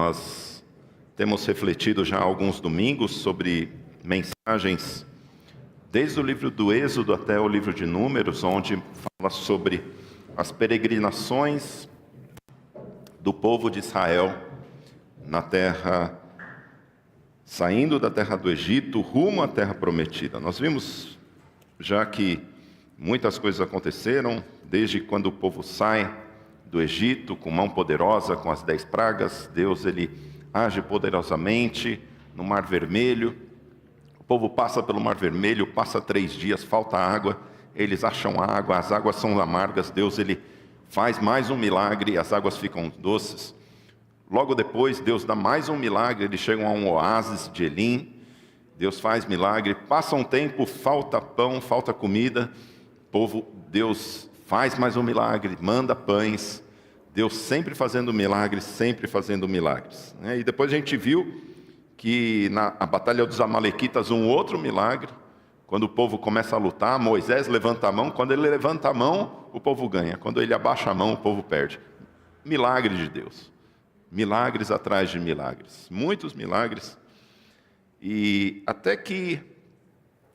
Nós temos refletido já há alguns domingos sobre mensagens, desde o livro do Êxodo até o livro de Números, onde fala sobre as peregrinações do povo de Israel na terra, saindo da terra do Egito, rumo à terra prometida. Nós vimos já que muitas coisas aconteceram, desde quando o povo sai do Egito, com mão poderosa, com as 10 pragas. Deus ele age poderosamente no Mar Vermelho. O povo passa pelo Mar Vermelho, passa 3 dias, falta água, eles acham água, as águas são amargas. Deus ele faz mais um milagre, as águas ficam doces. Logo depois, Deus dá mais um milagre, eles chegam a um oásis de Elim. Deus faz milagre, passa um tempo, falta pão, falta comida. Deus faz mais um milagre, manda pães. Deus sempre fazendo milagres, sempre fazendo milagres. E depois a gente viu que na batalha dos Amalequitas, um outro milagre, quando o povo começa a lutar, Moisés levanta a mão. Quando ele levanta a mão, o povo ganha. Quando ele abaixa a mão, o povo perde. Milagre de Deus. Milagres atrás de milagres. Muitos milagres. E até que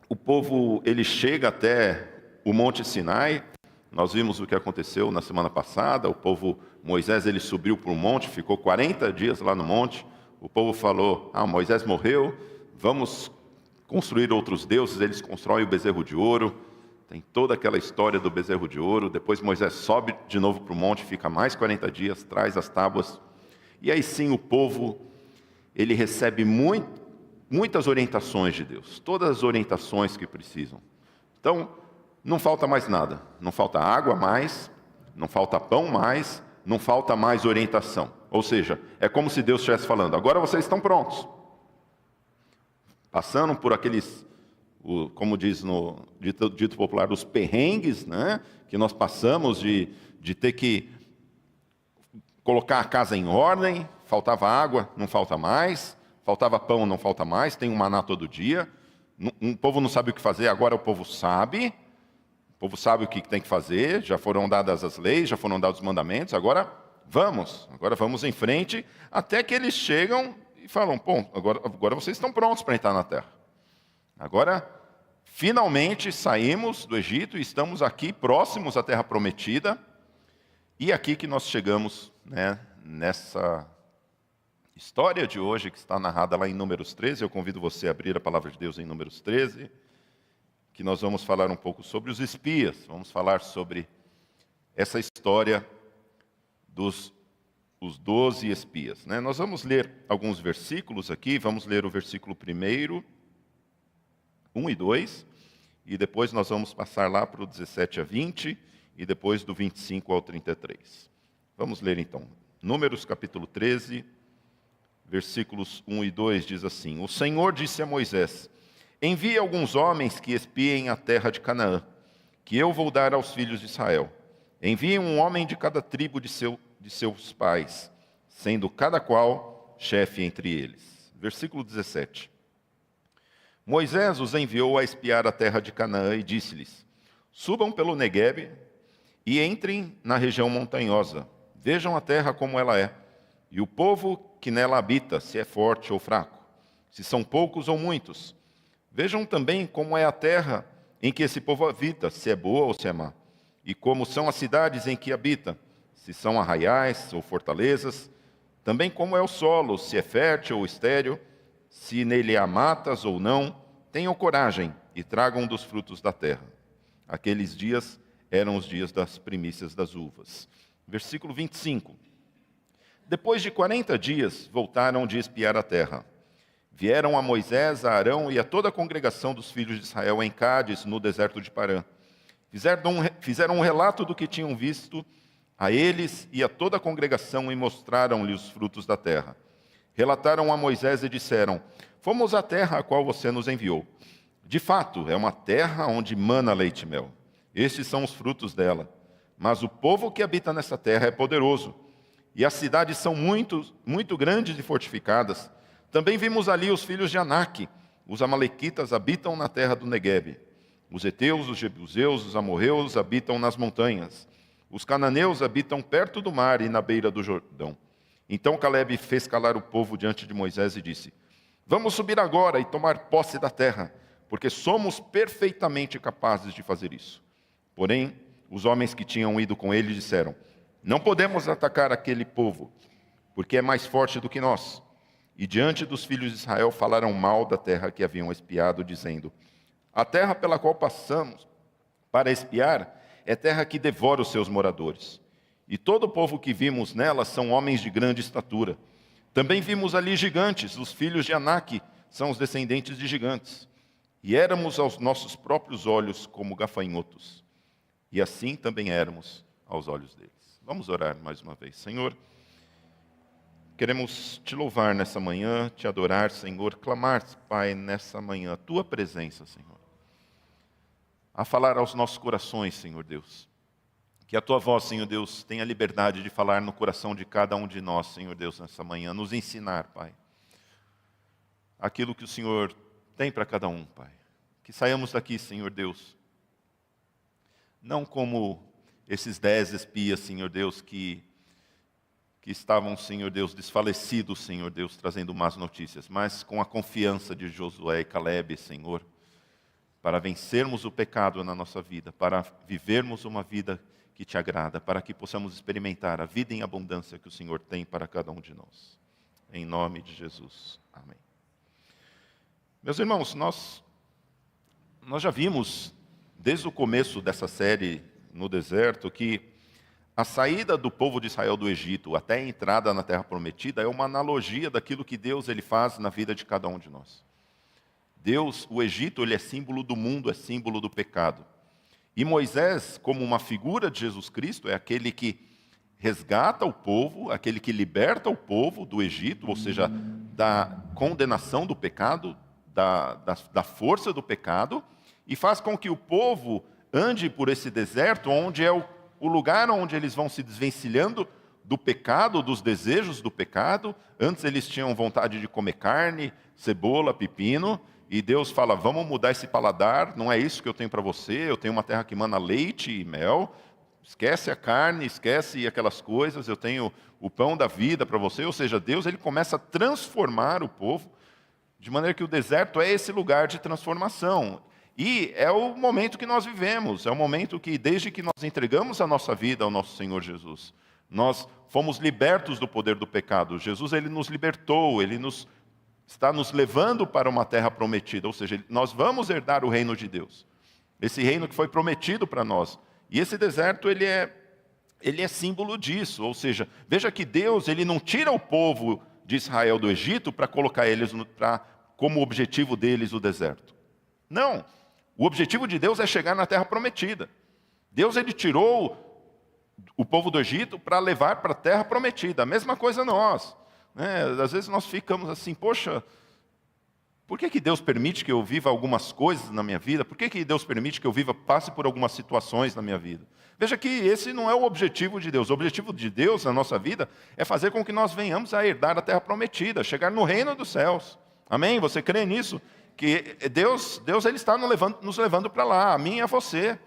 o povo ele chega até o Monte Sinai. Nós vimos o que aconteceu na semana passada. Moisés ele subiu para o monte, ficou 40 dias lá no monte. O povo falou: Moisés morreu, vamos construir outros deuses. Eles constroem o bezerro de ouro. Tem toda aquela história do bezerro de ouro. Depois Moisés sobe de novo para o monte, fica mais 40 dias, traz as tábuas. E aí sim o povo ele recebe muitas orientações de Deus, todas as orientações que precisam. Então, não falta mais nada, não falta água mais, não falta pão mais, não falta mais orientação. Ou seja, é como se Deus estivesse falando: agora vocês estão prontos. Passando por aqueles, como diz no dito popular, os perrengues, que nós passamos de ter que colocar a casa em ordem. Faltava água, não falta mais. Faltava pão, não falta mais. Tem um maná todo dia. O povo não sabe o que fazer, agora o povo sabe. O povo sabe o que tem que fazer. Já foram dadas as leis, já foram dados os mandamentos. Agora vamos em frente, até que eles chegam e falam: agora vocês estão prontos para entrar na terra. Agora, finalmente saímos do Egito e estamos aqui próximos à terra prometida. E aqui que nós chegamos, nessa história de hoje, que está narrada lá em Números 13. Eu convido você a abrir a palavra de Deus em Números 13, que nós vamos falar um pouco sobre os espias. Vamos falar sobre essa história dos 12 espias. Nós vamos ler alguns versículos aqui. Vamos ler o versículo 1 e 2, e depois nós vamos passar lá para o 17 a 20, e depois do 25 ao 33. Vamos ler então. Números capítulo 13, versículos 1 e 2 diz assim: O Senhor disse a Moisés: Envie alguns homens que espiem a terra de Canaã, que eu vou dar aos filhos de Israel. Envie um homem de cada tribo de seus pais, sendo cada qual chefe entre eles. Versículo 17. Moisés os enviou a espiar a terra de Canaã e disse-lhes: Subam pelo Neguebe e entrem na região montanhosa. Vejam a terra como ela é, e o povo que nela habita, se é forte ou fraco, se são poucos ou muitos. Vejam também como é a terra em que esse povo habita, se é boa ou se é má, e como são as cidades em que habita, se são arraiais ou fortalezas, também como é o solo, se é fértil ou estéril, se nele há matas ou não. Tenham coragem e tragam dos frutos da terra. Aqueles dias eram os dias das primícias das uvas. Versículo 25. Depois de 40 dias, voltaram de espiar a terra. Vieram a Moisés, a Arão e a toda a congregação dos filhos de Israel em Cádiz, no deserto de Parã. Fizeram um relato do que tinham visto a eles e a toda a congregação e mostraram-lhe os frutos da terra. Relataram a Moisés e disseram: Fomos à terra a qual você nos enviou. De fato, é uma terra onde mana leite e mel. Estes são os frutos dela. Mas o povo que habita nessa terra é poderoso, e as cidades são muito grandes e fortificadas. Também vimos ali os filhos de Anak. Os amalequitas habitam na terra do Neguebe. Os heteus, os jebuseus, os amorreus habitam nas montanhas. Os cananeus habitam perto do mar e na beira do Jordão. Então Calebe fez calar o povo diante de Moisés e disse: vamos subir agora e tomar posse da terra, porque somos perfeitamente capazes de fazer isso. Porém, os homens que tinham ido com ele disseram: não podemos atacar aquele povo, porque é mais forte do que nós. E diante dos filhos de Israel falaram mal da terra que haviam espiado, dizendo: a terra pela qual passamos para espiar é terra que devora os seus moradores. E todo o povo que vimos nela são homens de grande estatura. Também vimos ali gigantes, os filhos de Anak são os descendentes de gigantes. E éramos aos nossos próprios olhos como gafanhotos. E assim também éramos aos olhos deles. Vamos orar mais uma vez. Senhor, queremos te louvar nessa manhã, te adorar, Senhor, clamar, Pai, nessa manhã, a tua presença, Senhor. A falar aos nossos corações, Senhor Deus. Que a tua voz, Senhor Deus, tenha liberdade de falar no coração de cada um de nós, Senhor Deus, nessa manhã. Nos ensinar, Pai, aquilo que o Senhor tem para cada um, Pai. Que saiamos daqui, Senhor Deus, não como esses 10 espias, Senhor Deus, que estavam, Senhor Deus, desfalecidos, Senhor Deus, trazendo más notícias, mas com a confiança de Josué e Calebe, Senhor, para vencermos o pecado na nossa vida, para vivermos uma vida que te agrada, para que possamos experimentar a vida em abundância que o Senhor tem para cada um de nós. Em nome de Jesus. Amém. Meus irmãos, nós já vimos, desde o começo dessa série no deserto, que a saída do povo de Israel do Egito até a entrada na Terra Prometida é uma analogia daquilo que Deus ele faz na vida de cada um de nós. Deus, o Egito, ele é símbolo do mundo, é símbolo do pecado. E Moisés, como uma figura de Jesus Cristo, é aquele que resgata o povo, aquele que liberta o povo do Egito, ou seja, da condenação do pecado, da força do pecado, e faz com que o povo ande por esse deserto, onde é o lugar onde eles vão se desvencilhando do pecado, dos desejos do pecado. Antes eles tinham vontade de comer carne, cebola, pepino, e Deus fala: vamos mudar esse paladar, não é isso que eu tenho para você, eu tenho uma terra que mana leite e mel, esquece a carne, esquece aquelas coisas, eu tenho o pão da vida para você. Ou seja, Deus ele começa a transformar o povo, de maneira que o deserto é esse lugar de transformação. E é o momento que nós vivemos, é o momento que, desde que nós entregamos a nossa vida ao nosso Senhor Jesus, nós fomos libertos do poder do pecado. Jesus ele nos libertou, ele está nos levando para uma terra prometida, ou seja, nós vamos herdar o reino de Deus, esse reino que foi prometido para nós. E esse deserto ele é símbolo disso, ou seja, veja que Deus ele não tira o povo de Israel do Egito para colocar eles como objetivo deles o deserto. Não, o objetivo de Deus é chegar na terra prometida. Deus ele tirou o povo do Egito para levar para a terra prometida. A mesma coisa nós. Às vezes nós ficamos assim: poxa, por que Deus permite que eu viva algumas coisas na minha vida? Por que Deus permite que eu passe por algumas situações na minha vida? Veja que esse não é o objetivo de Deus. O objetivo de Deus na nossa vida é fazer com que nós venhamos a herdar a terra prometida, chegar no reino dos céus. Amém? Você crê nisso? Que Deus ele está nos levando para lá, a mim e a você.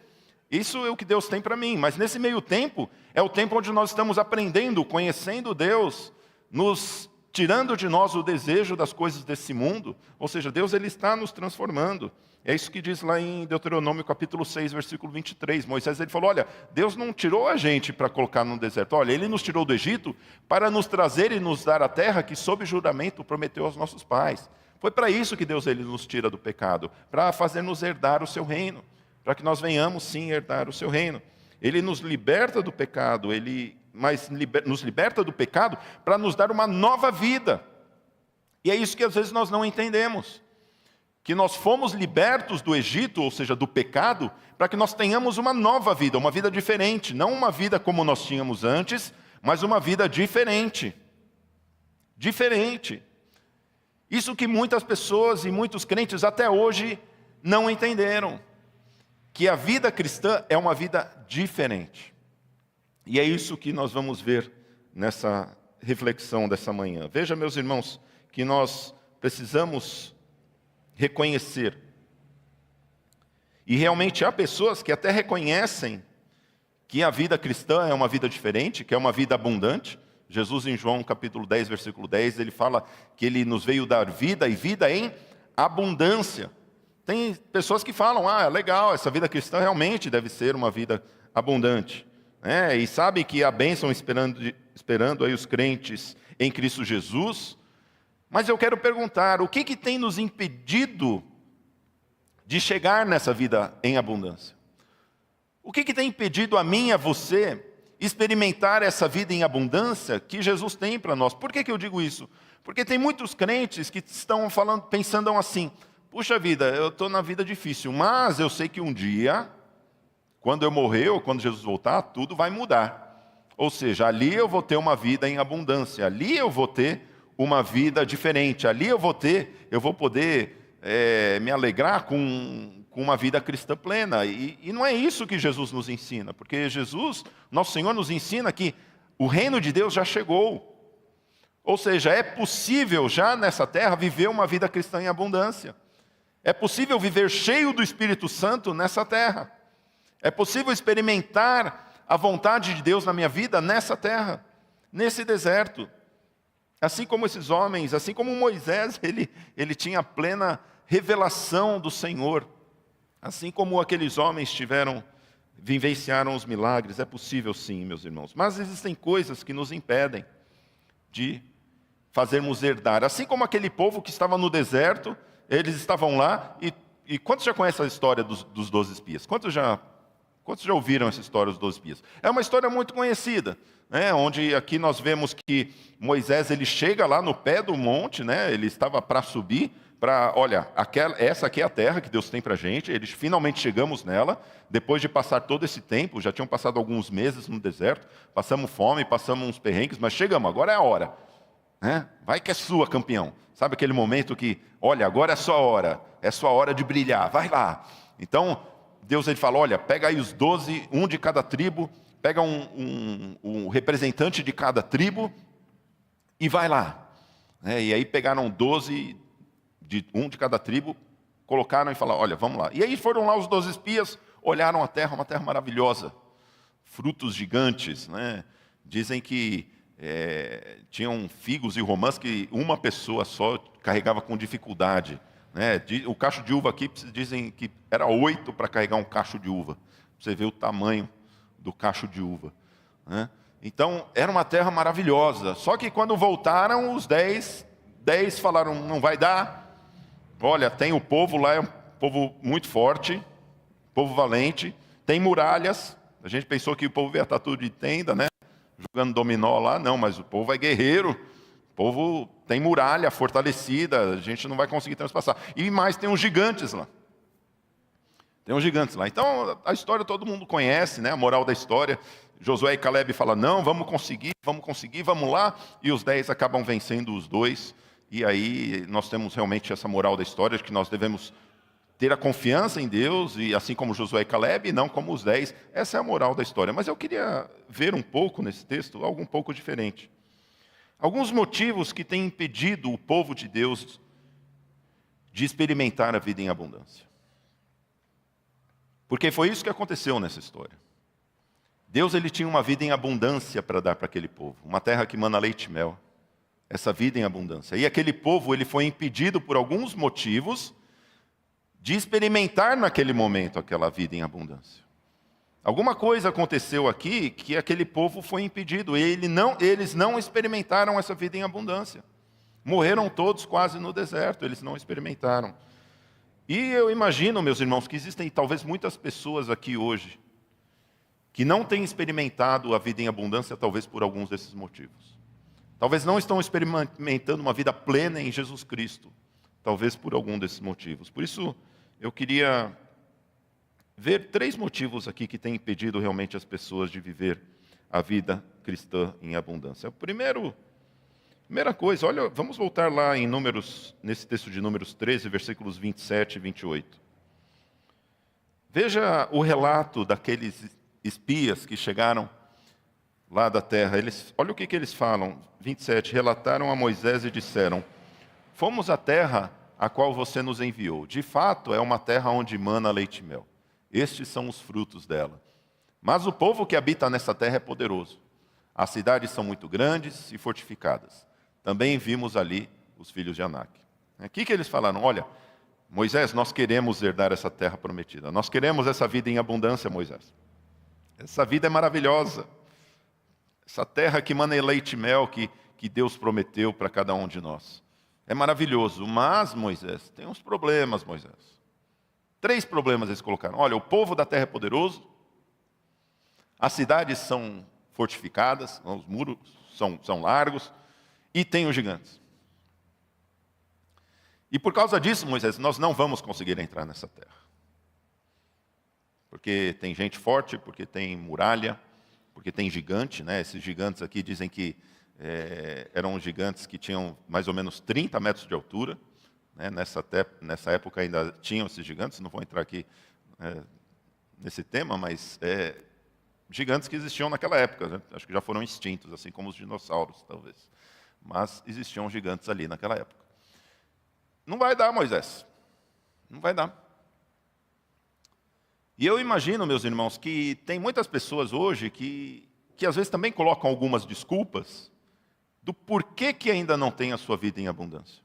Isso é o que Deus tem para mim. Mas nesse meio tempo, é o tempo onde nós estamos aprendendo, conhecendo Deus, nos tirando de nós o desejo das coisas desse mundo. Ou seja, Deus ele está nos transformando. É isso que diz lá em Deuteronômio capítulo 6, versículo 23. Moisés ele falou: olha, Deus não tirou a gente para colocar no deserto. Olha, Ele nos tirou do Egito para nos trazer e nos dar a terra que sob juramento prometeu aos nossos pais. Foi para isso que Deus ele nos tira do pecado, para fazer-nos herdar o seu reino, para que nós venhamos sim herdar o seu reino. Ele nos liberta do pecado, mas nos liberta do pecado para nos dar uma nova vida. E é isso que às vezes nós não entendemos. Que nós fomos libertos do Egito, ou seja, do pecado, para que nós tenhamos uma nova vida, uma vida diferente. Não uma vida como nós tínhamos antes, mas uma vida diferente. Diferente. Isso que muitas pessoas e muitos crentes até hoje não entenderam. Que a vida cristã é uma vida diferente. E é isso que nós vamos ver nessa reflexão dessa manhã. Veja, meus irmãos, que nós precisamos reconhecer. E realmente há pessoas que até reconhecem que a vida cristã é uma vida diferente, que é uma vida abundante, Jesus em João capítulo 10, versículo 10, ele fala que ele nos veio dar vida e vida em abundância. Tem pessoas que falam, legal, essa vida cristã realmente deve ser uma vida abundante. E sabe que a bênção esperando aí os crentes em Cristo Jesus. Mas eu quero perguntar, o que tem nos impedido de chegar nessa vida em abundância? O que tem impedido a mim e a você experimentar essa vida em abundância que Jesus tem para nós? Por que eu digo isso? Porque tem muitos crentes que estão pensando assim, puxa vida, eu estou na vida difícil, mas eu sei que um dia, quando eu morrer ou quando Jesus voltar, tudo vai mudar. Ou seja, ali eu vou ter uma vida em abundância, ali eu vou ter uma vida diferente, ali eu vou poder me alegrar com uma vida cristã plena. E não é isso que Jesus nos ensina, porque Jesus, nosso Senhor, nos ensina que o reino de Deus já chegou. Ou seja, é possível já nessa terra viver uma vida cristã em abundância. É possível viver cheio do Espírito Santo nessa terra. É possível experimentar a vontade de Deus na minha vida nessa terra, nesse deserto. Assim como esses homens, assim como Moisés, ele tinha plena revelação do Senhor. Assim como aqueles homens vivenciaram os milagres, é possível sim, meus irmãos. Mas existem coisas que nos impedem de fazermos herdar. Assim como aquele povo que estava no deserto, eles estavam lá, e quantos já conhecem a história dos 12 espias? Quantos já ouviram essa história dos 12 espias? É uma história muito conhecida, onde aqui nós vemos que Moisés ele chega lá no pé do monte, ele estava para subir, olha, essa aqui é a terra que Deus tem para a gente, eles finalmente chegamos nela, depois de passar todo esse tempo, já tinham passado alguns meses no deserto, passamos fome, passamos uns perrengues, mas chegamos, agora é a hora. Vai que é sua, campeão. Sabe aquele momento que, olha, agora é sua hora de brilhar, vai lá. Então, Deus ele fala, olha, pega aí os 12, um de cada tribo, pega um representante de cada tribo e vai lá. E aí pegaram 12, um de cada tribo, colocaram e falaram, olha, vamos lá. E aí foram lá os 12 espias, olharam a terra, uma terra maravilhosa, frutos gigantes. Dizem que tinham figos e romãs que uma pessoa só carregava com dificuldade. O cacho de uva aqui, dizem que era 8 para carregar um cacho de uva. Você vê o tamanho do cacho de uva. Então, era uma terra maravilhosa. Só que quando voltaram, os 10 falaram, não vai dar. Olha, tem o povo lá, é um povo muito forte, povo valente, tem muralhas. A gente pensou que o povo ia estar tudo de tenda, jogando dominó lá. Não, mas o povo é guerreiro. O povo tem muralha fortalecida, a gente não vai conseguir transpassar. E mais, tem uns gigantes lá. Então, a história todo mundo conhece, a moral da história. Josué e Caleb falam, não, vamos conseguir, vamos lá. E os 10 acabam vencendo os 2. E aí nós temos realmente essa moral da história, de que nós devemos ter a confiança em Deus, e assim como Josué e Caleb, e não como os 10. Essa é a moral da história. Mas eu queria ver um pouco nesse texto, algo um pouco diferente. Alguns motivos que têm impedido o povo de Deus de experimentar a vida em abundância. Porque foi isso que aconteceu nessa história. Deus ele tinha uma vida em abundância para dar para aquele povo. Uma terra que mana leite e mel. Essa vida em abundância. E aquele povo ele foi impedido por alguns motivos de experimentar naquele momento aquela vida em abundância. Alguma coisa aconteceu aqui que aquele povo foi impedido. Eles não experimentaram essa vida em abundância. Morreram todos quase no deserto, eles não experimentaram. E eu imagino, meus irmãos, que existem talvez muitas pessoas aqui hoje que não têm experimentado a vida em abundância, talvez por alguns desses motivos. Talvez não estão experimentando uma vida plena em Jesus Cristo, talvez por algum desses motivos. Por isso, eu queria ver 3 motivos aqui que têm impedido realmente as pessoas de viver a vida cristã em abundância. Primeira coisa, olha, vamos voltar lá em Números, nesse texto de Números 13, versículos 27 e 28. Veja o relato daqueles espias que chegaram lá da terra. Olha o que eles falam. 27, relataram a Moisés e disseram, fomos à terra a qual você nos enviou. De fato, é uma terra onde mana leite e mel. Estes são os frutos dela. Mas o povo que habita nessa terra é poderoso. As cidades são muito grandes e fortificadas. Também vimos ali os filhos de Anak. O que eles falaram? Olha, Moisés, nós queremos herdar essa terra prometida. Nós queremos essa vida em abundância, Moisés. Essa vida é maravilhosa. Essa terra que mana leite e mel que Deus prometeu para cada um de nós. É maravilhoso. Mas, Moisés, tem uns problemas, Moisés. 3 problemas eles colocaram. Olha, o povo da terra é poderoso. As cidades são fortificadas. Os muros são largos. E tem os gigantes. E por causa disso, Moisés, nós não vamos conseguir entrar nessa terra. Porque tem gente forte, porque tem muralha, porque tem gigante, né? Esses gigantes aqui dizem que eram gigantes que tinham mais ou menos 30 metros de altura. Né? Nessa época ainda tinham esses gigantes, não vou entrar aqui nesse tema, mas gigantes que existiam naquela época. Né? Acho que já foram extintos, assim como os dinossauros, talvez. Mas existiam gigantes ali naquela época. Não vai dar, Moisés. Não vai dar. E eu imagino, meus irmãos, que tem muitas pessoas hoje que às vezes também colocam algumas desculpas do porquê que ainda não tem a sua vida em abundância.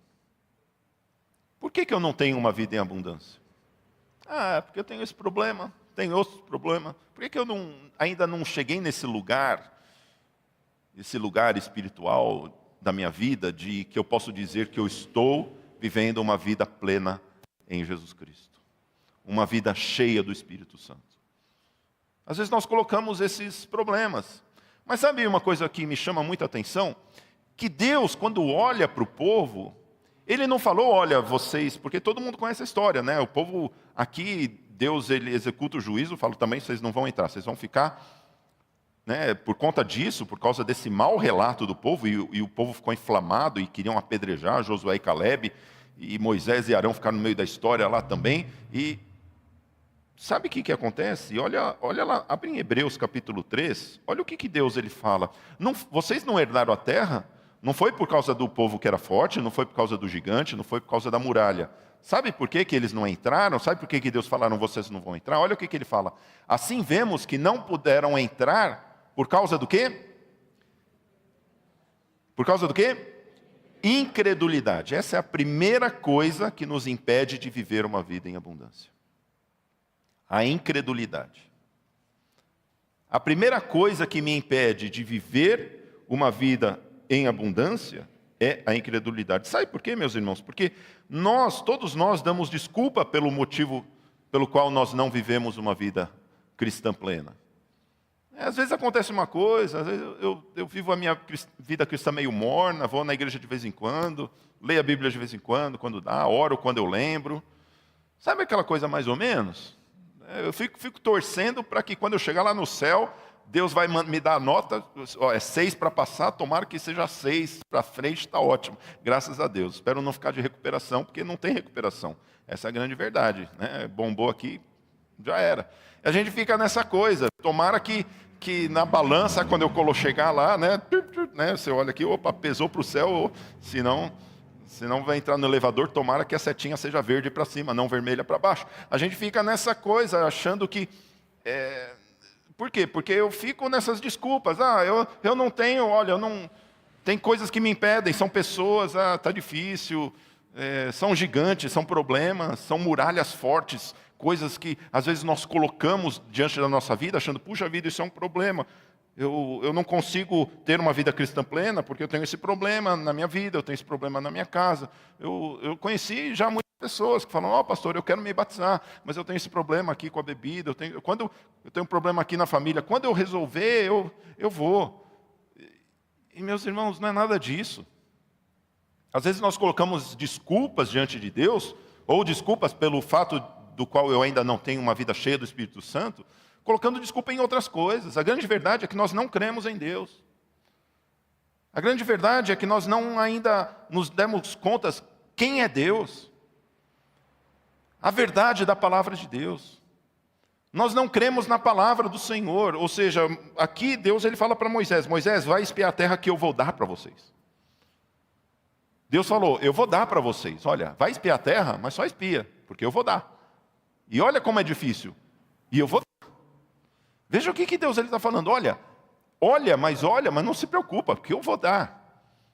Por que eu não tenho uma vida em abundância? Porque eu tenho esse problema, tenho outro problema. Por que eu ainda não cheguei nesse lugar, esse lugar espiritual da minha vida, de que eu posso dizer que eu estou vivendo uma vida plena em Jesus Cristo. Uma vida cheia do Espírito Santo. Às vezes nós colocamos esses problemas. Mas sabe uma coisa que me chama muita atenção? Que Deus, quando olha para o povo, Ele não falou, olha, vocês... Porque todo mundo conhece a história, né? O povo aqui, Deus ele executa o juízo, fala também, vocês não vão entrar, vocês vão ficar... Né, por conta disso, por causa desse mau relato do povo, e o povo ficou inflamado e queriam apedrejar Josué e Calebe, e Moisés e Arão ficaram no meio da história lá também. E sabe o que acontece? Olha lá, abre em Hebreus capítulo 3, olha o que Deus ele fala. Vocês não herdaram a terra, não foi por causa do povo que era forte, não foi por causa do gigante, não foi por causa da muralha. Sabe por que eles não entraram? Sabe por que Deus falaram, vocês não vão entrar? Olha o que ele fala. Assim vemos que não puderam entrar por causa do quê? Por causa do quê? Incredulidade. Essa é a primeira coisa que nos impede de viver uma vida em abundância. A incredulidade. A primeira coisa que me impede de viver uma vida em abundância é a incredulidade. Sabe por quê, meus irmãos? Porque todos nós damos desculpa pelo motivo pelo qual nós não vivemos uma vida cristã plena. Às vezes acontece uma coisa, às vezes eu vivo a minha vida cristã meio morna, vou na igreja de vez em quando, leio a Bíblia de vez em quando dá, oro quando eu lembro. Sabe aquela coisa mais ou menos? Eu fico torcendo para que quando eu chegar lá no céu, Deus vai me dar a nota, é 6 para passar, tomara que seja 6 para frente, está ótimo, graças a Deus. Espero não ficar de recuperação, porque não tem recuperação. Essa é a grande verdade. Né? Bombou aqui, já era. A gente fica nessa coisa, tomara que na balança, quando eu chegar lá, né, você olha aqui, opa, pesou para o céu, senão vai entrar no elevador, tomara que a setinha seja verde para cima, não vermelha para baixo. A gente fica nessa coisa, achando que... Por quê? Porque eu fico nessas desculpas. Eu não tenho, olha, tem coisas que me impedem, são pessoas, está difícil, são gigantes, são problemas, são muralhas fortes, coisas que às vezes nós colocamos diante da nossa vida, achando, puxa vida, isso é um problema. Eu não consigo ter uma vida cristã plena, porque eu tenho esse problema na minha vida, eu tenho esse problema na minha casa. Eu conheci já muitas pessoas que falam, pastor, eu quero me batizar, mas eu tenho esse problema aqui com a bebida, quando eu tenho um problema aqui na família, quando eu resolver, eu vou. E meus irmãos, não é nada disso. Às vezes nós colocamos desculpas diante de Deus, ou desculpas pelo fato do qual eu ainda não tenho uma vida cheia do Espírito Santo, colocando desculpa em outras coisas. A grande verdade é que nós não cremos em Deus. A grande verdade é que nós não ainda nos demos conta quem é Deus. A verdade da palavra de Deus. Nós não cremos na palavra do Senhor. Ou seja, aqui Deus ele fala para Moisés, Moisés, vai espiar a terra que eu vou dar para vocês. Deus falou, eu vou dar para vocês. Olha, vai espiar a terra, mas só espia, porque eu vou dar. E olha como é difícil. E eu vou dar. Veja o que Deus está falando. Olha, olha, mas não se preocupa, porque eu vou dar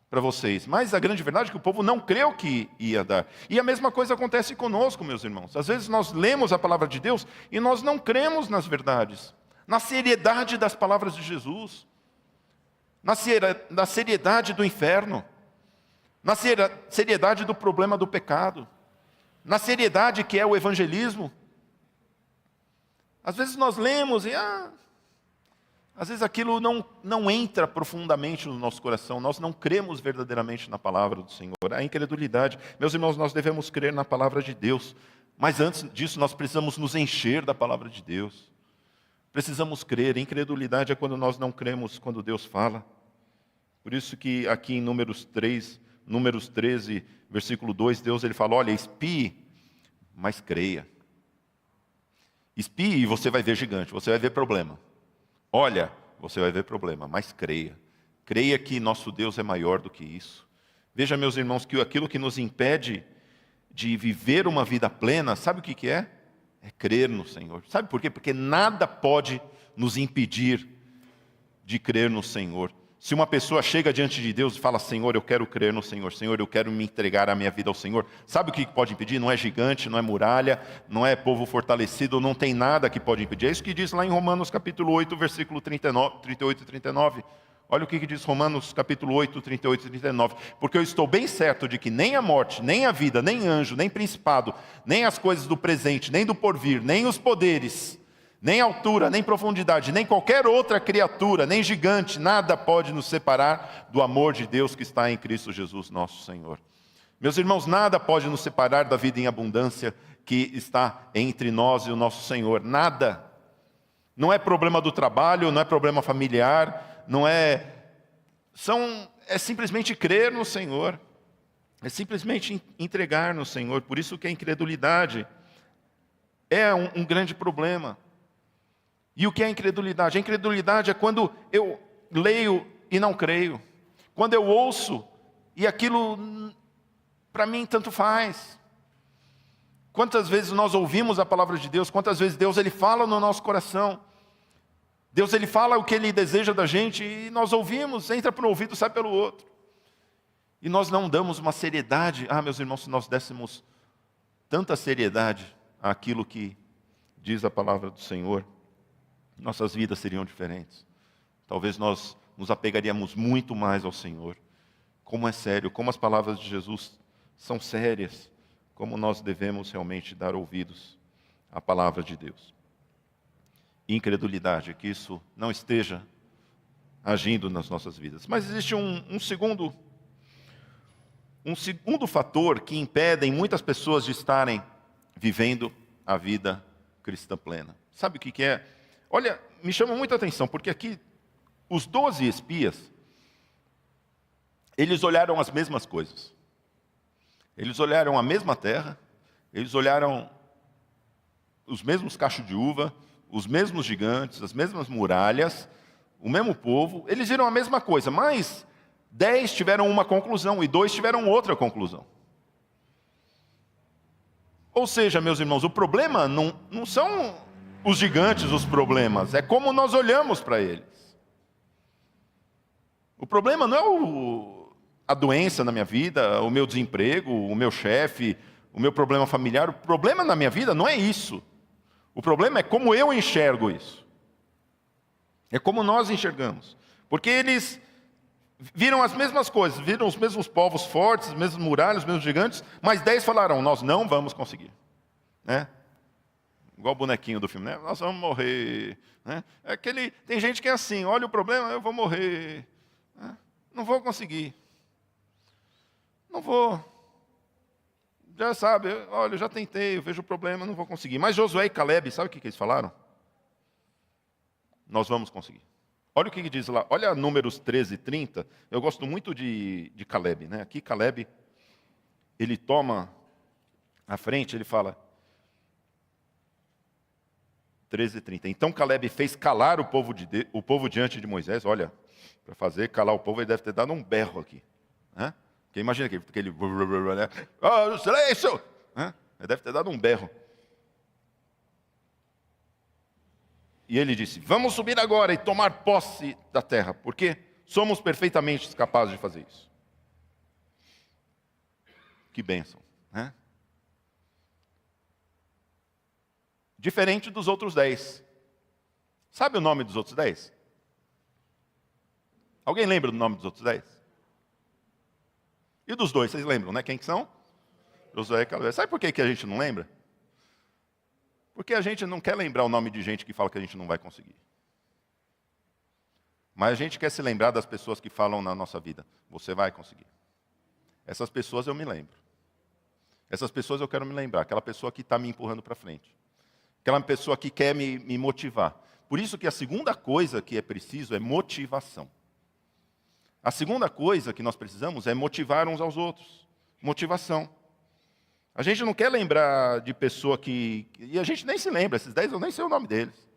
para vocês. Mas a grande verdade é que o povo não creu que ia dar. E a mesma coisa acontece conosco, meus irmãos. Às vezes nós lemos a palavra de Deus e nós não cremos nas verdades, na seriedade das palavras de Jesus, na seriedade do inferno, na seriedade do problema do pecado, na seriedade que é o evangelismo. Às vezes nós lemos e às vezes aquilo não entra profundamente no nosso coração, nós não cremos verdadeiramente na palavra do Senhor. A incredulidade, meus irmãos, nós devemos crer na palavra de Deus, mas antes disso nós precisamos nos encher da palavra de Deus. Precisamos crer. Incredulidade é quando nós não cremos quando Deus fala. Por isso que aqui em Números 13, versículo 2, Deus ele fala, olha, espie, mas creia. Espie e você vai ver gigante, você vai ver problema. Olha, você vai ver problema, mas creia. Creia que nosso Deus é maior do que isso. Veja, meus irmãos, que aquilo que nos impede de viver uma vida plena, sabe o que é? É crer no Senhor. Sabe por quê? Porque nada pode nos impedir de crer no Senhor. Se uma pessoa chega diante de Deus e fala, Senhor, eu quero crer no Senhor, Senhor, eu quero me entregar a minha vida ao Senhor, sabe o que pode impedir? Não é gigante, não é muralha, não é povo fortalecido, não tem nada que pode impedir. É isso que diz lá em Romanos capítulo 8, versículo 38 e 39. Olha o que diz Romanos capítulo 8, 38 e 39. Porque eu estou bem certo de que nem a morte, nem a vida, nem anjo, nem principado, nem as coisas do presente, nem do porvir, nem os poderes, nem altura, nem profundidade, nem qualquer outra criatura, nem gigante, nada pode nos separar do amor de Deus que está em Cristo Jesus, nosso Senhor. Meus irmãos, nada pode nos separar da vida em abundância que está entre nós e o nosso Senhor. Nada. Não é problema do trabalho, não é problema familiar, é simplesmente crer no Senhor, é simplesmente entregar no Senhor. Por isso que a incredulidade é um grande problema. E o que é a incredulidade? A incredulidade é quando eu leio e não creio, quando eu ouço e aquilo para mim tanto faz. Quantas vezes nós ouvimos a palavra de Deus, quantas vezes Deus ele fala no nosso coração, Deus ele fala o que Ele deseja da gente e nós ouvimos, entra por um ouvido, sai pelo outro. E nós não damos uma seriedade. Meus irmãos, se nós dessemos tanta seriedade àquilo que diz a palavra do Senhor, nossas vidas seriam diferentes. Talvez nós nos apegaríamos muito mais ao Senhor. Como é sério, como as palavras de Jesus são sérias, como nós devemos realmente dar ouvidos à palavra de Deus. Incredulidade, que isso não esteja agindo nas nossas vidas. Mas existe um segundo fator que impede muitas pessoas de estarem vivendo a vida cristã plena. Sabe o que é? Olha, me chama muita atenção, porque aqui os 12 espias, eles olharam as mesmas coisas. Eles olharam a mesma terra, eles olharam os mesmos cachos de uva, os mesmos gigantes, as mesmas muralhas, o mesmo povo, eles viram a mesma coisa, mas 10 tiveram uma conclusão e 2 tiveram outra conclusão. Ou seja, meus irmãos, o problema não são os gigantes os problemas, é como nós olhamos para eles. O problema não é a doença na minha vida, o meu desemprego, o meu chefe, o meu problema familiar. O problema na minha vida não é isso. O problema é como eu enxergo isso. É como nós enxergamos. Porque eles viram as mesmas coisas, viram os mesmos povos fortes, as mesmas muralhas, os mesmos gigantes, mas 10 falaram, nós não vamos conseguir. Né? Igual o bonequinho do filme, né? Nós vamos morrer. Né? Tem gente que é assim, olha o problema, eu vou morrer. Né? Não vou conseguir. Não vou. Já sabe, olha, eu já tentei, eu vejo o problema, não vou conseguir. Mas Josué e Caleb, sabe o que eles falaram? Nós vamos conseguir. Olha o que diz lá, olha Números 13, 30. Eu gosto muito de Caleb, né? Aqui Caleb, ele toma a frente, ele fala, 13, 30. Então Caleb fez calar o povo diante de Moisés. Olha, para fazer calar o povo, ele deve ter dado um berro aqui. Né? Porque imagina aquele né? Silêncio! Ele deve ter dado um berro. E ele disse: vamos subir agora e tomar posse da terra, porque somos perfeitamente capazes de fazer isso. Que bênção, né? Diferente dos outros 10. Sabe o nome dos outros 10? Alguém lembra do nome dos outros 10? E dos dois, vocês lembram, né? Quem que são? Josué e Caleb. Sabe por que a gente não lembra? Porque a gente não quer lembrar o nome de gente que fala que a gente não vai conseguir. Mas a gente quer se lembrar das pessoas que falam na nossa vida: você vai conseguir. Essas pessoas eu me lembro. Essas pessoas eu quero me lembrar. Aquela pessoa que está me empurrando para frente. Aquela pessoa que quer me motivar. Por isso que a segunda coisa que é preciso é motivação. A segunda coisa que nós precisamos é motivar uns aos outros. Motivação. A gente não quer lembrar de pessoa que... E a gente nem se lembra, esses 10 eu nem sei o nome deles.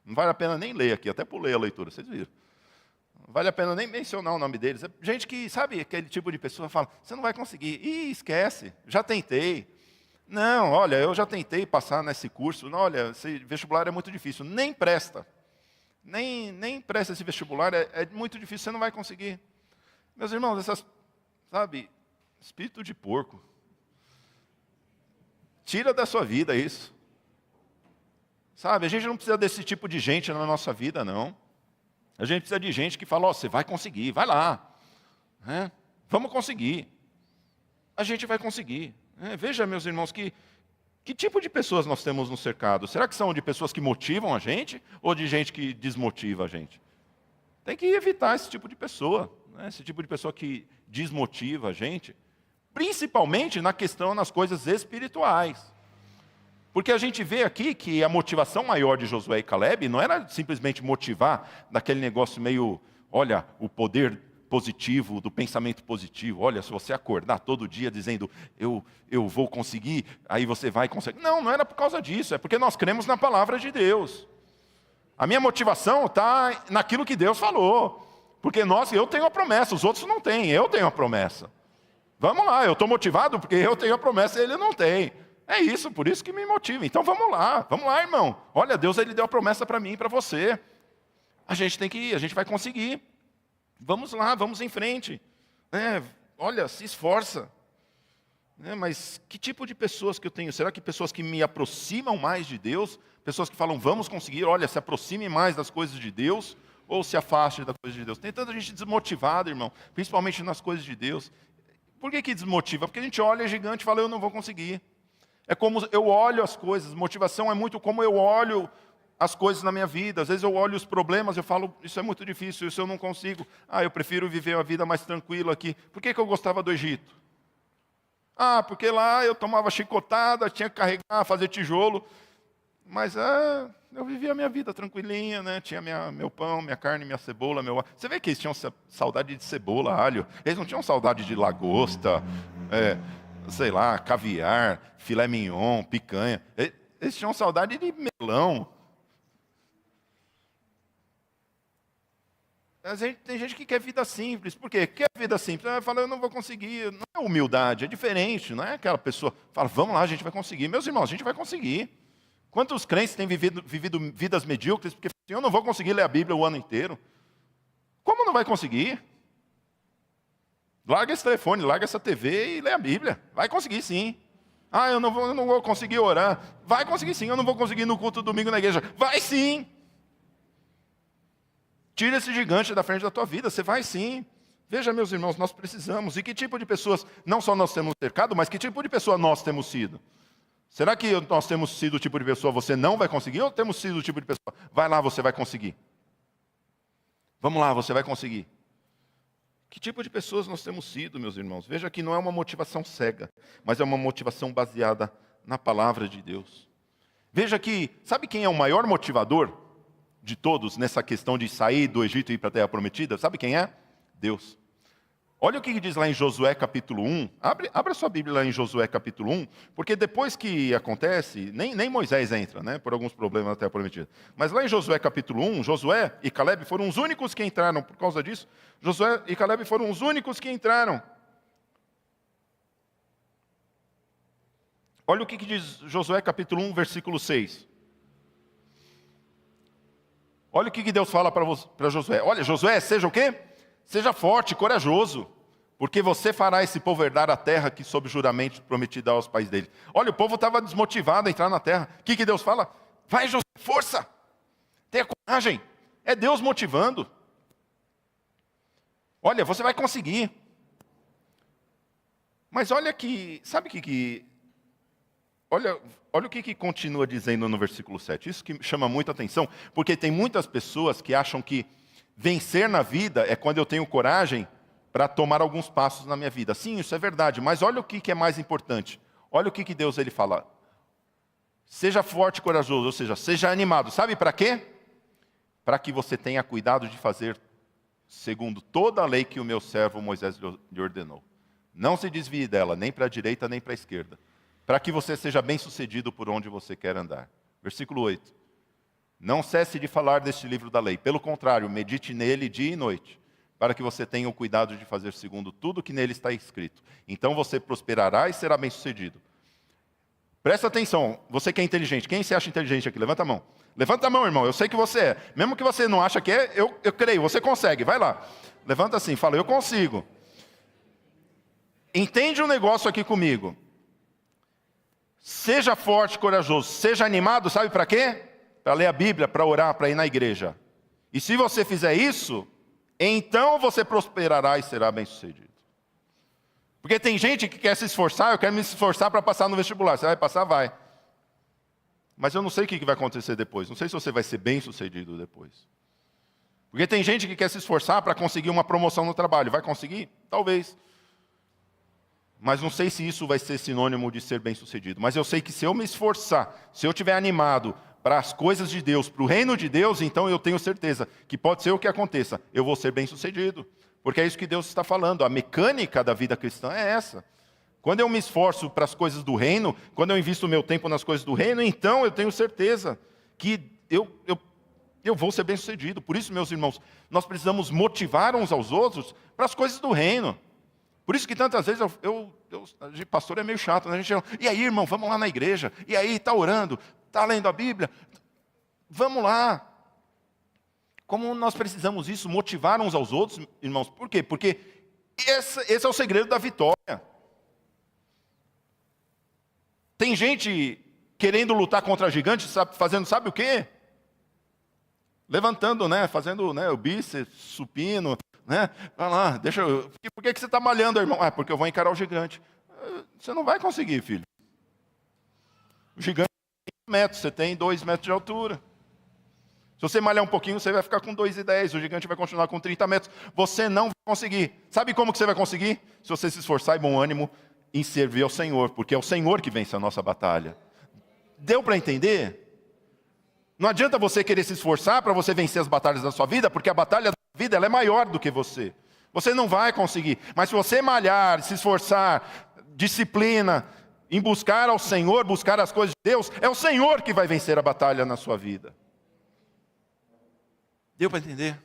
Não vale a pena nem ler aqui, até pulei a leitura, vocês viram. Não vale a pena nem mencionar o nome deles. É gente que, sabe, aquele tipo de pessoa fala: você não vai conseguir. Ih, esquece, já tentei. Não, olha, eu já tentei passar nesse curso. Não, olha, esse vestibular é muito difícil. Nem presta. Nem presta esse vestibular, é muito difícil, você não vai conseguir. Meus irmãos, essas, sabe, espírito de porco. Tira da sua vida isso. Sabe, a gente não precisa desse tipo de gente na nossa vida, não. A gente precisa de gente que fala: ó, você vai conseguir, vai lá. Vamos conseguir. A gente vai conseguir. Veja, meus irmãos, que tipo de pessoas nós temos no cercado? Será que são de pessoas que motivam a gente ou de gente que desmotiva a gente? Tem que evitar esse tipo de pessoa, né? Esse tipo de pessoa que desmotiva a gente, principalmente nas coisas espirituais. Porque a gente vê aqui que a motivação maior de Josué e Caleb não era simplesmente motivar daquele negócio meio, olha, o poder positivo, do pensamento positivo. Olha, se você acordar todo dia dizendo: eu vou conseguir, aí você vai conseguir. Não era por causa disso, é porque nós cremos na palavra de Deus. A minha motivação está naquilo que Deus falou. Porque eu tenho a promessa, os outros não têm, eu tenho a promessa. Vamos lá, eu estou motivado porque eu tenho a promessa e ele não tem. É isso, por isso que me motiva. Então vamos lá, irmão. Olha, Deus, ele deu a promessa para mim e para você. A gente tem que ir, a gente vai conseguir. Vamos lá, vamos em frente. Olha, se esforça. Mas que tipo de pessoas que eu tenho? Será que pessoas que me aproximam mais de Deus? Pessoas que falam: vamos conseguir, olha, se aproxime mais das coisas de Deus, ou se afaste das coisas de Deus? Tem tanta gente desmotivada, irmão, principalmente nas coisas de Deus. Por que desmotiva? Porque a gente olha gigante e fala: eu não vou conseguir. É como eu olho as coisas. Motivação é muito como eu olho as coisas na minha vida. Às vezes eu olho os problemas e eu falo: isso é muito difícil, isso eu não consigo. Eu prefiro viver uma vida mais tranquila aqui. Por que eu gostava do Egito? Porque lá eu tomava chicotada, tinha que carregar, fazer tijolo. Mas eu vivia a minha vida tranquilinha, né? Tinha meu pão, minha carne, minha cebola, meu... Você vê que eles tinham saudade de cebola, alho. Eles não tinham saudade de lagosta, sei lá, caviar, filé mignon, picanha. Eles tinham saudade de melão. Tem gente que quer vida simples. Por quê? Quer vida simples. Fala: eu não vou conseguir. Não é humildade, é diferente. Não é aquela pessoa que fala: vamos lá, a gente vai conseguir. Meus irmãos, a gente vai conseguir. Quantos crentes têm vivido vidas medíocres porque eu não vou conseguir ler a Bíblia o ano inteiro? Como não vai conseguir? Larga esse telefone, larga essa TV e lê a Bíblia. Vai conseguir sim. Eu não vou conseguir orar. Vai conseguir sim. Eu não vou conseguir ir no culto domingo na igreja. Vai sim. Tira esse gigante da frente da tua vida, você vai sim. Veja, meus irmãos, nós precisamos. E que tipo de pessoas, não só nós temos cercado, mas que tipo de pessoa nós temos sido? Será que nós temos sido o tipo de pessoa: você não vai conseguir? Ou temos sido o tipo de pessoa: vai lá, você vai conseguir? Vamos lá, você vai conseguir. Que tipo de pessoas nós temos sido, meus irmãos? Veja que não é uma motivação cega, mas é uma motivação baseada na palavra de Deus. Veja que, sabe quem é o maior motivador de todos nessa questão de sair do Egito e ir para a Terra Prometida? Sabe quem é? Deus. Olha o que diz lá em Josué capítulo 1. Abra sua Bíblia lá em Josué capítulo 1, porque depois que acontece, nem Moisés entra, né, por alguns problemas na Terra Prometida. Mas lá em Josué capítulo 1, Josué e Caleb foram os únicos que entraram. Por causa disso, Josué e Caleb foram os únicos que entraram. Olha o que diz Josué capítulo 1, versículo 6. Olha o que Deus fala para Josué. Olha, Josué, seja o quê? Seja forte, corajoso, porque você fará esse povo herdar a terra que sob juramento prometi dar aos pais dele. Olha, o povo estava desmotivado a entrar na terra. O que Deus fala? Vai, Josué, força, tenha coragem. É Deus motivando. Olha, você vai conseguir. Mas olha que, sabe o que olha o que continua dizendo no versículo 7. Isso que chama muita atenção, porque tem muitas pessoas que acham que vencer na vida é quando eu tenho coragem para tomar alguns passos na minha vida. Sim, isso é verdade, mas olha o que é mais importante. Olha o que Deus ele fala. Seja forte e corajoso, ou seja, seja animado. Sabe para quê? Para que você tenha cuidado de fazer segundo toda a lei que o meu servo Moisés lhe ordenou. Não se desvie dela, nem para a direita, nem para a esquerda, para que você seja bem-sucedido por onde você quer andar. Versículo 8. Não cesse de falar deste livro da lei. Pelo contrário, medite nele dia e noite, para que você tenha o cuidado de fazer segundo tudo que nele está escrito. Então você prosperará e será bem-sucedido. Presta atenção, você que é inteligente. Quem se acha inteligente aqui? Levanta a mão. Levanta a mão, irmão, eu sei que você é. Mesmo que você não acha que é, eu creio, você consegue, vai lá. Levanta assim, fala, eu consigo. Entende um negócio aqui comigo. Seja forte, corajoso, seja animado, sabe para quê? Para ler a Bíblia, para orar, para ir na igreja. E se você fizer isso, então você prosperará e será bem-sucedido. Porque tem gente que quer se esforçar, eu quero me esforçar para passar no vestibular. Você vai passar? Vai. Mas eu não sei o que vai acontecer depois. Não sei se você vai ser bem-sucedido depois. Porque tem gente que quer se esforçar para conseguir uma promoção no trabalho. Vai conseguir? Talvez. Mas não sei se isso vai ser sinônimo de ser bem-sucedido. Mas eu sei que se eu me esforçar, se eu estiver animado para as coisas de Deus, para o reino de Deus, então eu tenho certeza que pode ser o que aconteça, eu vou ser bem-sucedido. Porque é isso que Deus está falando. A mecânica da vida cristã é essa. Quando eu me esforço para as coisas do reino, quando eu invisto o meu tempo nas coisas do reino, então eu tenho certeza que eu vou ser bem-sucedido. Por isso, meus irmãos, nós precisamos motivar uns aos outros para as coisas do reino. Por isso que tantas vezes pastor é meio chato, né? A gente chama, e aí, irmão, vamos lá na igreja. E aí, está orando, está lendo a Bíblia. Vamos lá. Como nós precisamos isso, motivar uns aos outros, irmãos. Por quê? Porque esse é o segredo da vitória. Tem gente querendo lutar contra gigantes, fazendo sabe o quê? Levantando, né? Fazendo, né, o bíceps, supino, né? Vai lá, deixa eu... Por que você está malhando, irmão? Ah, porque eu vou encarar o gigante. Você não vai conseguir, filho. O gigante tem 1 metro, você tem 2 metros de altura. Se você malhar um pouquinho, você vai ficar com 2,10. O gigante vai continuar com 30 metros. Você não vai conseguir. Sabe como que você vai conseguir? Se você se esforçar e bom ânimo em servir ao Senhor. Porque é o Senhor que vence a nossa batalha. Deu para entender? Não adianta você querer se esforçar para você vencer as batalhas da sua vida, porque a batalha da vida ela é maior do que você. Você não vai conseguir. Mas se você malhar, se esforçar, disciplina, em buscar ao Senhor, buscar as coisas de Deus, é o Senhor que vai vencer a batalha na sua vida. Deu para entender?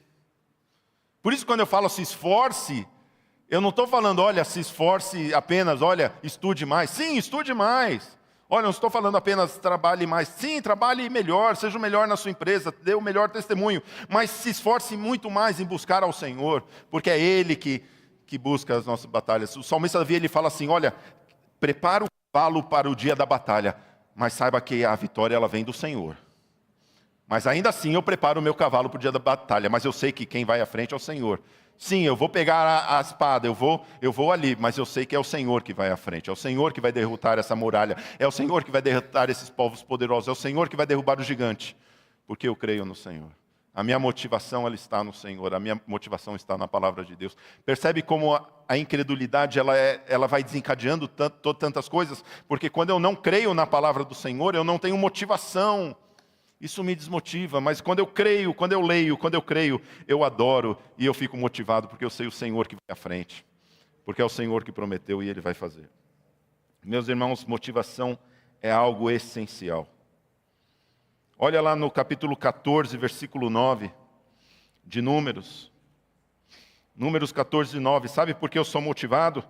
Por isso, quando eu falo se esforce, eu não estou falando, olha, se esforce apenas, olha, estude mais. Sim, estude mais. Olha, não estou falando apenas trabalhe mais. Sim, trabalhe melhor, seja o melhor na sua empresa, dê o melhor testemunho. Mas se esforce muito mais em buscar ao Senhor, porque é Ele que busca as nossas batalhas. O salmista Davi, ele fala assim, olha, prepara o cavalo para o dia da batalha, mas saiba que a vitória ela vem do Senhor. Mas ainda assim eu preparo o meu cavalo para o dia da batalha, mas eu sei que quem vai à frente é o Senhor. Sim, eu vou pegar a espada, eu vou ali, mas eu sei que é o Senhor que vai à frente, é o Senhor que vai derrotar essa muralha, é o Senhor que vai derrotar esses povos poderosos, é o Senhor que vai derrubar o gigante, porque eu creio no Senhor. A minha motivação ela está no Senhor, a minha motivação está na palavra de Deus. Percebe como a incredulidade ela vai desencadeando tantas coisas? Porque quando eu não creio na palavra do Senhor, eu não tenho motivação. Isso me desmotiva, mas quando eu creio, quando eu leio, quando eu creio, eu adoro e eu fico motivado, porque eu sei o Senhor que vai à frente. Porque é o Senhor que prometeu e Ele vai fazer. Meus irmãos, motivação é algo essencial. Olha lá no capítulo 14, versículo 9, de Números. Números 14, 9. Sabe por que eu sou motivado?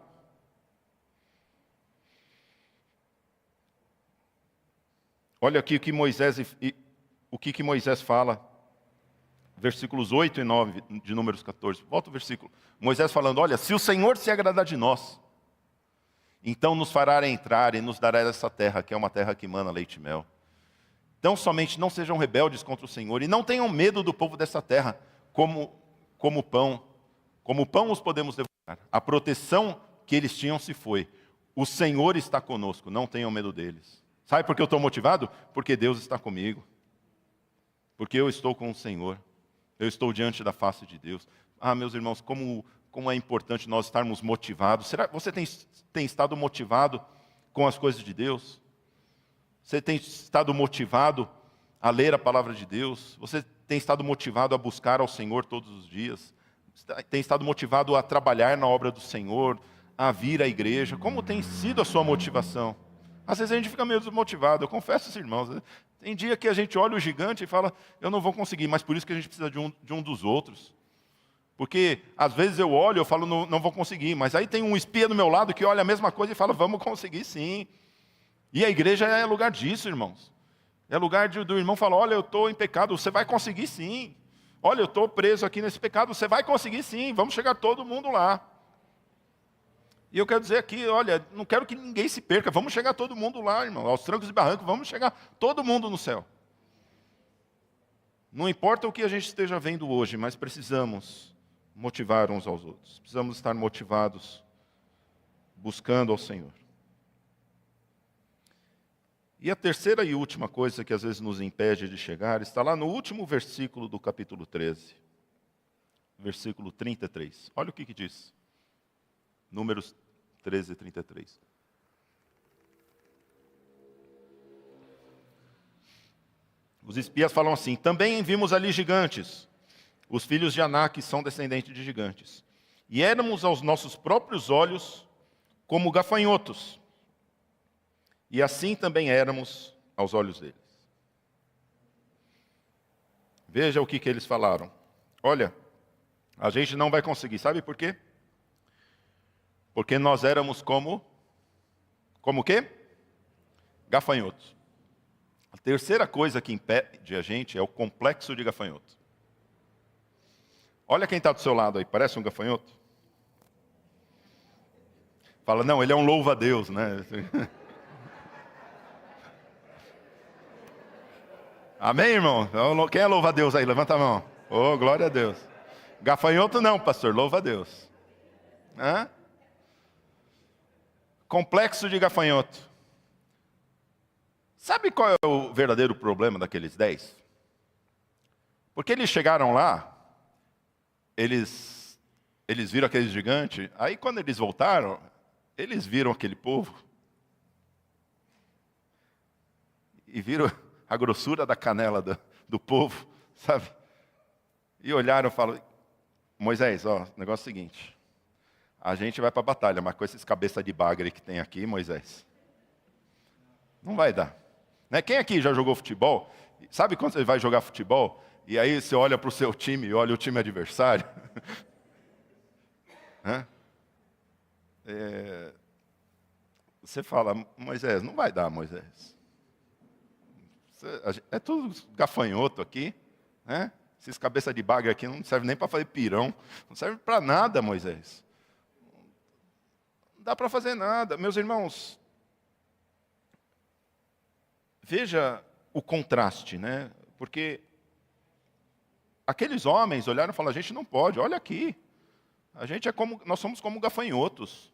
Olha aqui o que Moisés fala. versículos 8 e 9 de Números 14. Volta o versículo. Moisés falando, olha, se o Senhor se agradar de nós, então nos fará entrar e nos dará essa terra, que é uma terra que emana leite e mel. Então somente não sejam rebeldes contra o Senhor, e não tenham medo do povo dessa terra, como pão. Como pão os podemos devorar. A proteção que eles tinham se foi. O Senhor está conosco, não tenham medo deles. Sabe por que eu estou motivado? Porque Deus está comigo. Porque eu estou com o Senhor. Eu estou diante da face de Deus. Meus irmãos, como é importante nós estarmos motivados. Será que você tem estado motivado com as coisas de Deus? Você tem estado motivado a ler a palavra de Deus? Você tem estado motivado a buscar ao Senhor todos os dias? Tem estado motivado a trabalhar na obra do Senhor, a vir à igreja? Como tem sido a sua motivação? Às vezes a gente fica meio desmotivado, eu confesso isso, irmãos. Tem dia que a gente olha o gigante e fala, eu não vou conseguir, mas por isso que a gente precisa de um dos outros. Porque às vezes eu olho e falo, não vou conseguir, mas aí tem um espia do meu lado que olha a mesma coisa e fala, vamos conseguir sim. E a igreja é lugar disso, irmãos. É lugar do irmão falar, olha, eu estou em pecado, você vai conseguir sim. Olha, eu estou preso aqui nesse pecado, você vai conseguir sim, vamos chegar todo mundo lá. E eu quero dizer aqui, olha, não quero que ninguém se perca, vamos chegar todo mundo lá, irmão, aos trancos e barrancos, vamos chegar todo mundo no céu. Não importa o que a gente esteja vendo hoje, mas precisamos motivar uns aos outros. Precisamos estar motivados, buscando ao Senhor. E a terceira e última coisa que às vezes nos impede de chegar, está lá no último versículo do capítulo 13. Versículo 33. Olha o que diz. Números 13, 33. Os espias falam assim, também vimos ali gigantes. Os filhos de Anak são descendentes de gigantes. E éramos aos nossos próprios olhos como gafanhotos. E assim também éramos aos olhos deles. Veja o que eles falaram. Olha, a gente não vai conseguir. Sabe por quê? Porque nós éramos como o quê? Gafanhotos. A terceira coisa que impede a gente é o complexo de gafanhoto. Olha quem está do seu lado aí, parece um gafanhoto? Fala, não, ele é um louva-a-Deus, né? Amém, irmão? Quem é louva-a-Deus aí? Levanta a mão. Oh, glória a Deus. Gafanhoto não, pastor, louva-a-Deus. Complexo de gafanhoto. Sabe qual é o verdadeiro problema daqueles 10? Porque eles chegaram lá, eles viram aquele gigante, aí quando eles voltaram, eles viram aquele povo e viram a grossura da canela do povo, sabe? E olharam e falaram, Moisés, o negócio é o seguinte, a gente vai para a batalha, mas com esses cabeça de bagre que tem aqui, Moisés, não vai dar. Né? Quem aqui já jogou futebol? Sabe quando você vai jogar futebol? E aí você olha para o seu time e olha o time adversário? Você fala, Moisés, não vai dar, Moisés. É tudo gafanhoto aqui, né? Esses cabeça de bagre aqui não servem nem para fazer pirão. Não serve para nada, Moisés. Não dá para fazer nada. Meus irmãos, veja o contraste, né? Porque aqueles homens olharam e falaram, a gente não pode, olha aqui. Nós somos como gafanhotos.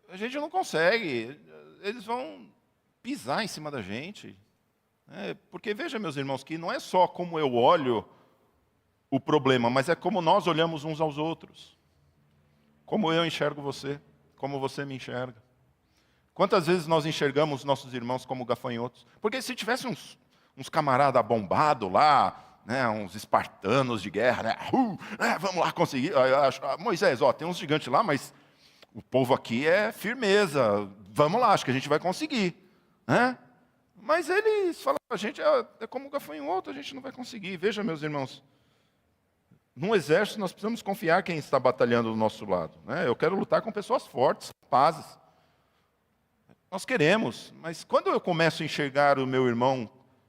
A gente não consegue. Eles vão pisar em cima da gente. Porque veja, meus irmãos, que não é só como eu olho o problema, mas é como nós olhamos uns aos outros. Como eu enxergo você, como você me enxerga. Quantas vezes nós enxergamos nossos irmãos como gafanhotos? Porque se tivesse uns camaradas bombados lá, né, uns espartanos de guerra, né, vamos lá conseguir. Moisés, tem uns gigantes lá, mas o povo aqui é firmeza. Vamos lá, acho que a gente vai conseguir. Né? Mas eles falam, a gente é como gafanhoto, a gente não vai conseguir. Veja, meus irmãos, num exército nós precisamos confiar quem está batalhando do nosso lado. Né? Eu quero lutar com pessoas fortes, capazes. Nós queremos, mas quando eu começo a enxergar o meu irmão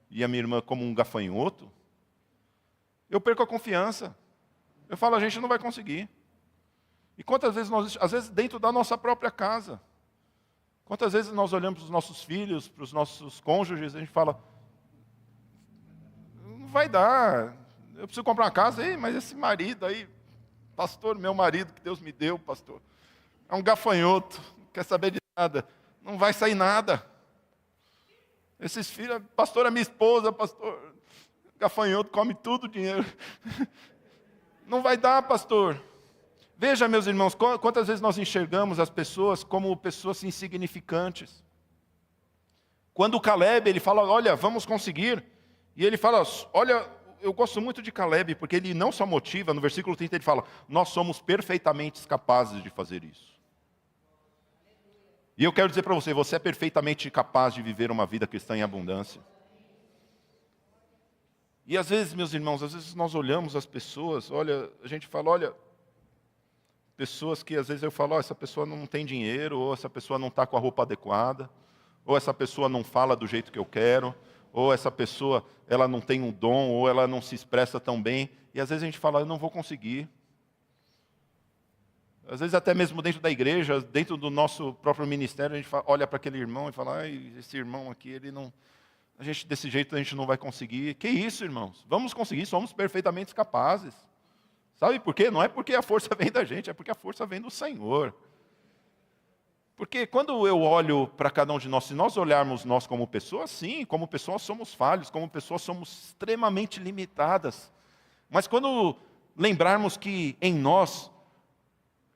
e a minha irmã como um gafanhoto, Eu perco a confiança. Eu falo, a gente não vai conseguir. E quantas vezes às vezes dentro da nossa própria casa, quantas vezes nós olhamos para os nossos filhos, para os nossos cônjuges, a gente fala, não vai dar, eu preciso comprar uma casa, mas esse marido aí, pastor, meu marido que Deus me deu, pastor, é um gafanhoto, não quer saber de nada, não vai sair nada. Esses filhos, pastor, é minha esposa, pastor, gafanhoto come tudo o dinheiro. Não vai dar, pastor. Veja, meus irmãos, quantas vezes nós enxergamos as pessoas como pessoas insignificantes. Quando o Caleb, ele fala, olha, vamos conseguir. E ele fala, olha, eu gosto muito de Caleb, porque ele não só motiva, no versículo 30 ele fala, nós somos perfeitamente capazes de fazer isso. E eu quero dizer para você, você é perfeitamente capaz de viver uma vida cristã em abundância. E às vezes, meus irmãos, às vezes nós olhamos as pessoas, olha, a gente fala, olha, pessoas que às vezes eu falo, essa pessoa não tem dinheiro, ou essa pessoa não está com a roupa adequada, ou essa pessoa não fala do jeito que eu quero, ou essa pessoa ela não tem um dom, ou ela não se expressa tão bem, e às vezes a gente fala, eu não vou conseguir. Às vezes até mesmo dentro da igreja, dentro do nosso próprio ministério, a gente olha para aquele irmão e fala, esse irmão aqui, ele não... A gente, desse jeito a gente não vai conseguir. Que isso, irmãos? Vamos conseguir, somos perfeitamente capazes. Sabe por quê? Não é porque a força vem da gente, é porque a força vem do Senhor. Porque quando eu olho para cada um de nós, se nós olharmos nós como pessoas, sim, como pessoas somos falhos, como pessoas somos extremamente limitadas. Mas quando lembrarmos que em nós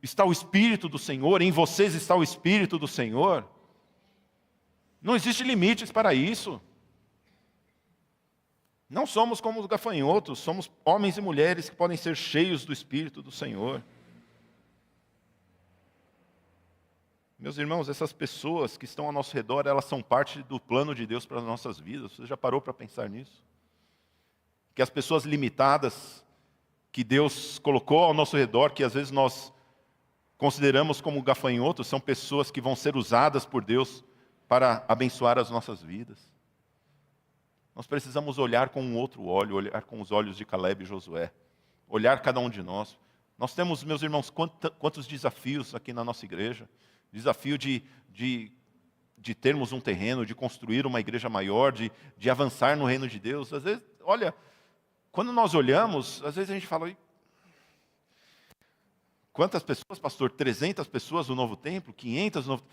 está o Espírito do Senhor, em vocês está o Espírito do Senhor, não existe limites para isso. Não somos como os gafanhotos, somos homens e mulheres que podem ser cheios do Espírito do Senhor. Meus irmãos, essas pessoas que estão ao nosso redor, elas são parte do plano de Deus para as nossas vidas. Você já parou para pensar nisso? Que as pessoas limitadas que Deus colocou ao nosso redor, que às vezes nós consideramos como gafanhotos, são pessoas que vão ser usadas por Deus para abençoar as nossas vidas. Nós precisamos olhar com um outro olho, olhar com os olhos de Caleb e Josué. Olhar cada um de nós. Nós temos, meus irmãos, quantos desafios aqui na nossa igreja. Desafio de termos um terreno, de construir uma igreja maior, de avançar no reino de Deus. Às vezes, olha, quando nós olhamos, às vezes a gente fala, quantas pessoas, pastor? 300 pessoas no novo templo? 500 no novo...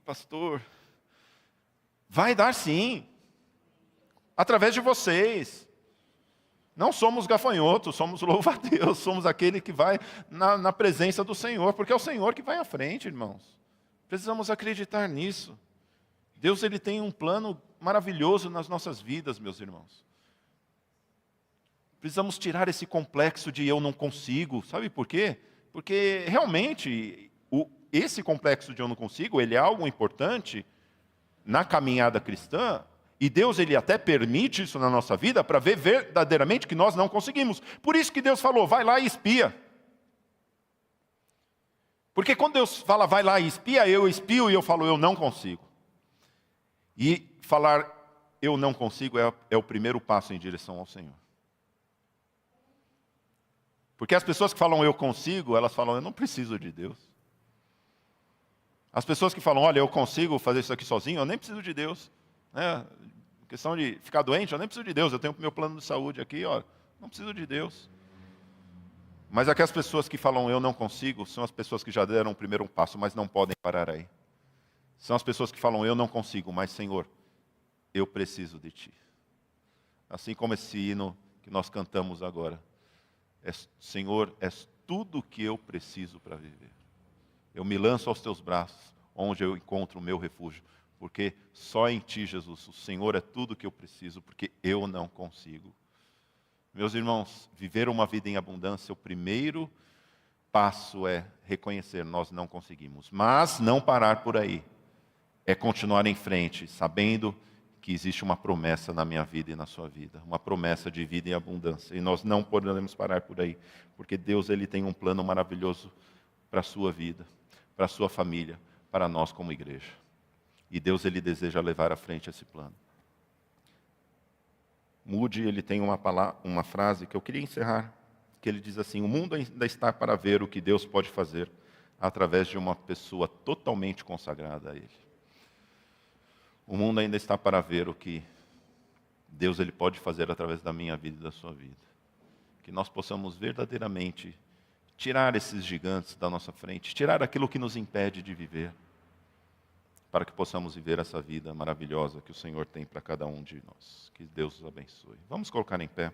pastor, vai dar sim. Através de vocês. Não somos gafanhotos, somos louva-a-Deus, somos aquele que vai na presença do Senhor, porque é o Senhor que vai à frente, irmãos. Precisamos acreditar nisso. Deus ele tem um plano maravilhoso nas nossas vidas, meus irmãos. Precisamos tirar esse complexo de eu não consigo. Sabe por quê? Porque realmente esse complexo de eu não consigo, ele é algo importante na caminhada cristã. E Deus ele até permite isso na nossa vida para ver verdadeiramente que nós não conseguimos. Por isso que Deus falou, vai lá e espia. Porque quando Deus fala, vai lá e espia, eu espio e eu falo, eu não consigo. E falar, eu não consigo, é o primeiro passo em direção ao Senhor. Porque as pessoas que falam, eu consigo, elas falam, eu não preciso de Deus. As pessoas que falam, olha, eu consigo fazer isso aqui sozinho, eu nem preciso de Deus. Questão de ficar doente, eu nem preciso de Deus, eu tenho meu plano de saúde aqui, não preciso de Deus. Mas aquelas pessoas que falam eu não consigo, são as pessoas que já deram o primeiro passo, mas não podem parar aí. São as pessoas que falam eu não consigo, mas Senhor, eu preciso de Ti. Assim como esse hino que nós cantamos agora. Senhor, és tudo o que eu preciso para viver. Eu me lanço aos Teus braços, onde eu encontro o meu refúgio. Porque só em Ti, Jesus, o Senhor é tudo o que eu preciso, porque eu não consigo. Meus irmãos, viver uma vida em abundância, o primeiro passo é reconhecer, nós não conseguimos. Mas não parar por aí. É continuar em frente, sabendo que existe uma promessa na minha vida e na sua vida. Uma promessa de vida em abundância. E nós não podemos parar por aí. Porque Deus ele tem um plano maravilhoso para a sua vida, para a sua família, para nós como igreja. E Deus ele deseja levar à frente esse plano. Moody, ele tem uma frase que eu queria encerrar, que ele diz assim: o mundo ainda está para ver o que Deus pode fazer através de uma pessoa totalmente consagrada a Ele. O mundo ainda está para ver o que Deus ele pode fazer através da minha vida e da sua vida. Que nós possamos verdadeiramente tirar esses gigantes da nossa frente, tirar aquilo que nos impede de viver, para que possamos viver essa vida maravilhosa que o Senhor tem para cada um de nós. Que Deus os abençoe. Vamos colocar em pé.